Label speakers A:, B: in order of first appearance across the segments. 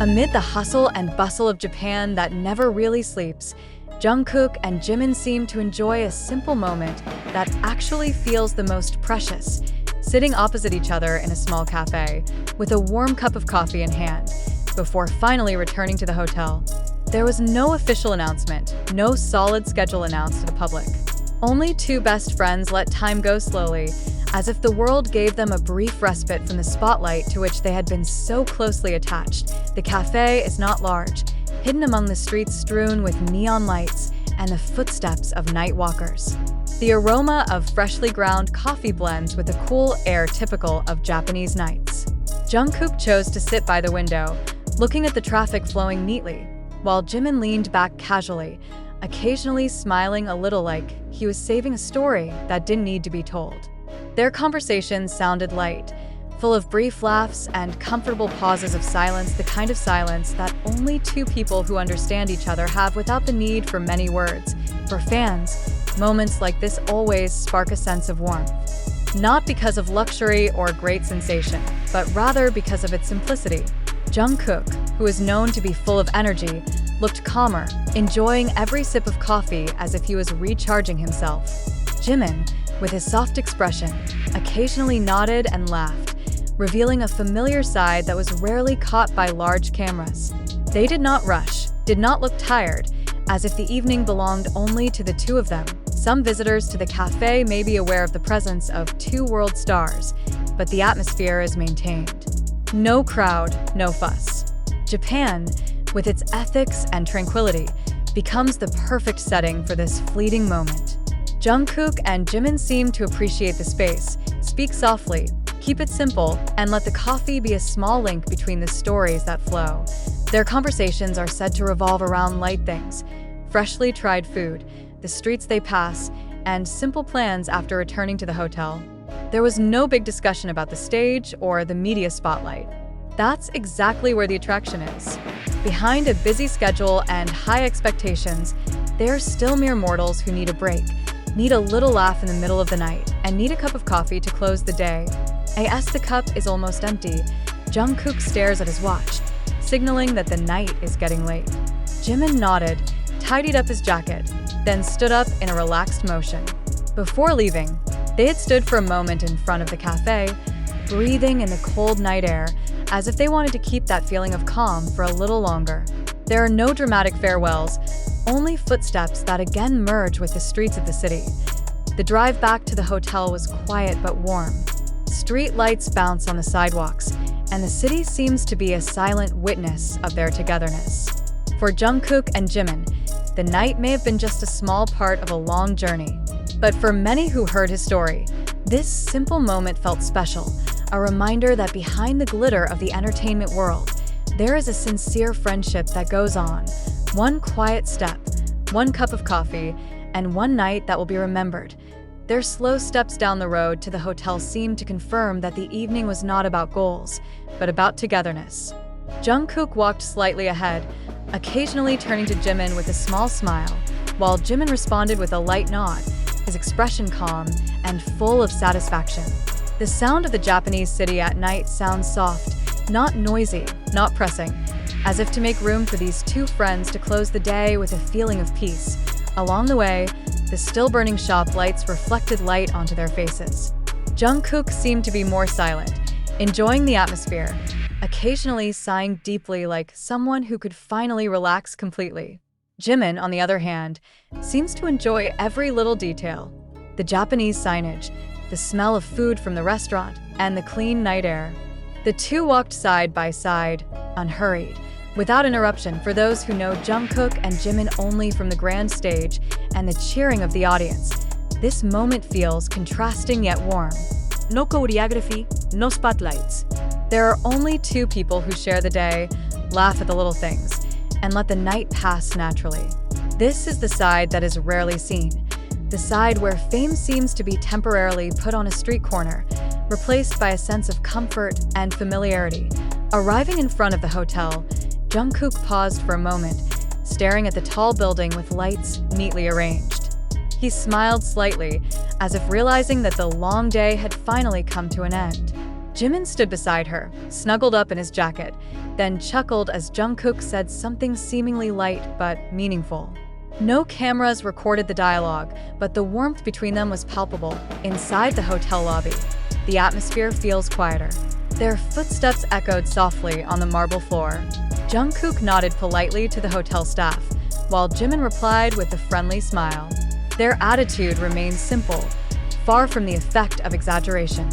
A: Amid the hustle and bustle of Japan that never really sleeps, Jungkook and Jimin seem to enjoy a simple moment that actually feels the most precious, sitting opposite each other in a small cafe, with a warm cup of coffee in hand, before finally returning to the hotel. There was no official announcement, no solid schedule announced to the public. Only two best friends let time go slowly, as if the world gave them a brief respite from the spotlight to which they had been so closely attached. The cafe is not large, hidden among the streets strewn with neon lights and the footsteps of night walkers. The aroma of freshly ground coffee blends with the cool air typical of Japanese nights. Jungkook chose to sit by the window, looking at the traffic flowing neatly, while Jimin leaned back casually, occasionally smiling a little like he was saving a story that didn't need to be told. Their conversation sounded light, full of brief laughs and comfortable pauses of silence, the kind of silence that only two people who understand each other have without the need for many words. For fans, moments like this always spark a sense of warmth. Not because of luxury or great sensation, but rather because of its simplicity. Jungkook, who is known to be full of energy, looked calmer, enjoying every sip of coffee as if he was recharging himself. Jimin, with his soft expression, occasionally nodded and laughed, revealing a familiar side that was rarely caught by large cameras. They did not rush, did not look tired, as if the evening belonged only to the two of them. Some visitors to the cafe may be aware of the presence of two world stars, but the atmosphere is maintained. No crowd, no fuss. Japan, with its ethics and tranquility, becomes the perfect setting for this fleeting moment. Jungkook and Jimin seem to appreciate the space, speak softly, keep it simple, and let the coffee be a small link between the stories that flow. Their conversations are said to revolve around light things, freshly tried food, the streets they pass, and simple plans after returning to the hotel. There was no big discussion about the stage or the media spotlight. That's exactly where the attraction is. Behind a busy schedule and high expectations, they're still mere mortals who need a break, need a little laugh in the middle of the night, and need a cup of coffee to close the day. As the cup is almost empty, Jungkook stares at his watch, signaling that the night is getting late. Jimin nodded, tidied up his jacket, then stood up in a relaxed motion. Before leaving, they had stood for a moment in front of the cafe, breathing in the cold night air, as if they wanted to keep that feeling of calm for a little longer. There are no dramatic farewells, only footsteps that again merge with the streets of the city. The drive back to the hotel was quiet but warm. Street lights bounce on the sidewalks, and the city seems to be a silent witness of their togetherness. For Jungkook and Jimin, the night may have been just a small part of a long journey, but for many who heard his story, this simple moment felt special, a reminder that behind the glitter of the entertainment world, there is a sincere friendship that goes on. One quiet step, one cup of coffee, and one night that will be remembered. Their slow steps down the road to the hotel seemed to confirm that the evening was not about goals, but about togetherness. Jungkook walked slightly ahead, occasionally turning to Jimin with a small smile, while Jimin responded with a light nod, his expression calm and full of satisfaction. The sound of the Japanese city at night sounds soft, not noisy, not pressing, as if to make room for these two friends to close the day with a feeling of peace. Along the way, the still-burning shop lights reflected light onto their faces. Jungkook seemed to be more silent, enjoying the atmosphere, occasionally sighing deeply like someone who could finally relax completely. Jimin, on the other hand, seems to enjoy every little detail. The Japanese signage, the smell of food from the restaurant, and the clean night air. The two walked side by side, unhurried, without interruption. For those who know Jungkook and Jimin only from the grand stage and the cheering of the audience, this moment feels contrasting yet warm. No choreography, no spotlights. There are only two people who share the day, laugh at the little things, and let the night pass naturally. This is the side that is rarely seen, the side where fame seems to be temporarily put on a street corner, replaced by a sense of comfort and familiarity. Arriving in front of the hotel, Jungkook paused for a moment, staring at the tall building with lights neatly arranged. He smiled slightly, as if realizing that the long day had finally come to an end. Jimin stood beside her, snuggled up in his jacket, then chuckled as Jungkook said something seemingly light but meaningful. No cameras recorded the dialogue, but the warmth between them was palpable. Inside the hotel lobby, the atmosphere feels quieter. Their footsteps echoed softly on the marble floor. Jungkook nodded politely to the hotel staff, while Jimin replied with a friendly smile. Their attitude remained simple, far from the effect of exaggeration.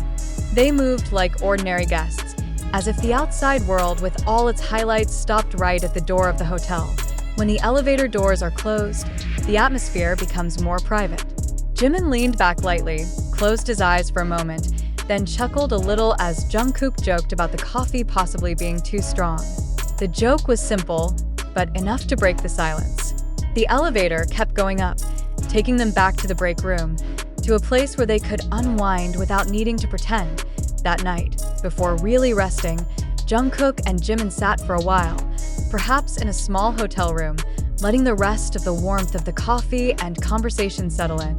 A: They moved like ordinary guests, as if the outside world with all its highlights stopped right at the door of the hotel. When the elevator doors are closed, the atmosphere becomes more private. Jimin leaned back lightly, closed his eyes for a moment, then chuckled a little as Jungkook joked about the coffee possibly being too strong. The joke was simple, but enough to break the silence. The elevator kept going up, taking them back to the break room, to a place where they could unwind without needing to pretend. That night, before really resting, Jungkook and Jimin sat for a while, perhaps in a small hotel room, letting the rest of the warmth of the coffee and conversation settle in.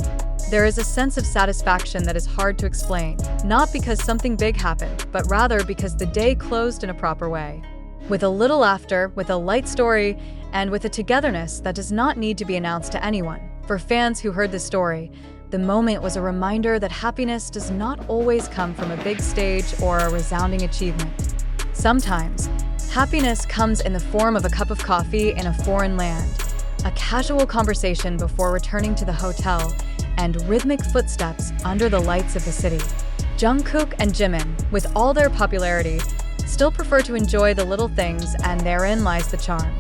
A: There is a sense of satisfaction that is hard to explain, not because something big happened, but rather because the day closed in a proper way. With a little laughter, with a light story, and with a togetherness that does not need to be announced to anyone. For fans who heard the story, the moment was a reminder that happiness does not always come from a big stage or a resounding achievement. Sometimes, happiness comes in the form of a cup of coffee in a foreign land, a casual conversation before returning to the hotel, and rhythmic footsteps under the lights of the city. Jungkook and Jimin, with all their popularity, still prefer to enjoy the little things, and therein lies the charm.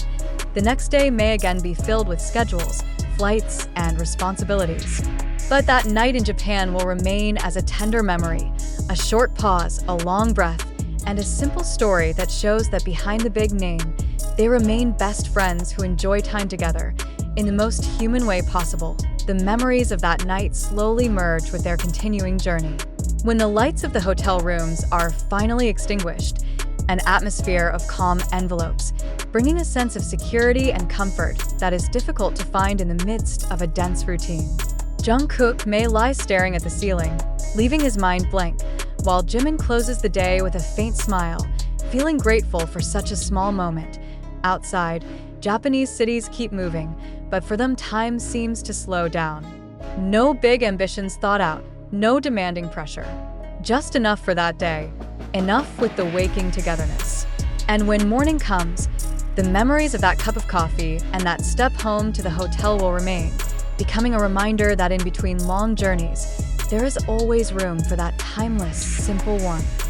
A: The next day may again be filled with schedules, flights, and responsibilities. But that night in Japan will remain as a tender memory, a short pause, a long breath, and a simple story that shows that behind the big name, they remain best friends who enjoy time together in the most human way possible. The memories of that night slowly merge with their continuing journey. When the lights of the hotel rooms are finally extinguished, an atmosphere of calm envelopes, bringing a sense of security and comfort that is difficult to find in the midst of a dense routine. Jungkook may lie staring at the ceiling, leaving his mind blank, while Jimin closes the day with a faint smile, feeling grateful for such a small moment. Outside, Japanese cities keep moving, but for them time seems to slow down. No big ambitions thought out, no demanding pressure. Just enough for that day, enough with the waking togetherness. And when morning comes, the memories of that cup of coffee and that step home to the hotel will remain, becoming a reminder that in between long journeys, there is always room for that timeless, simple warmth.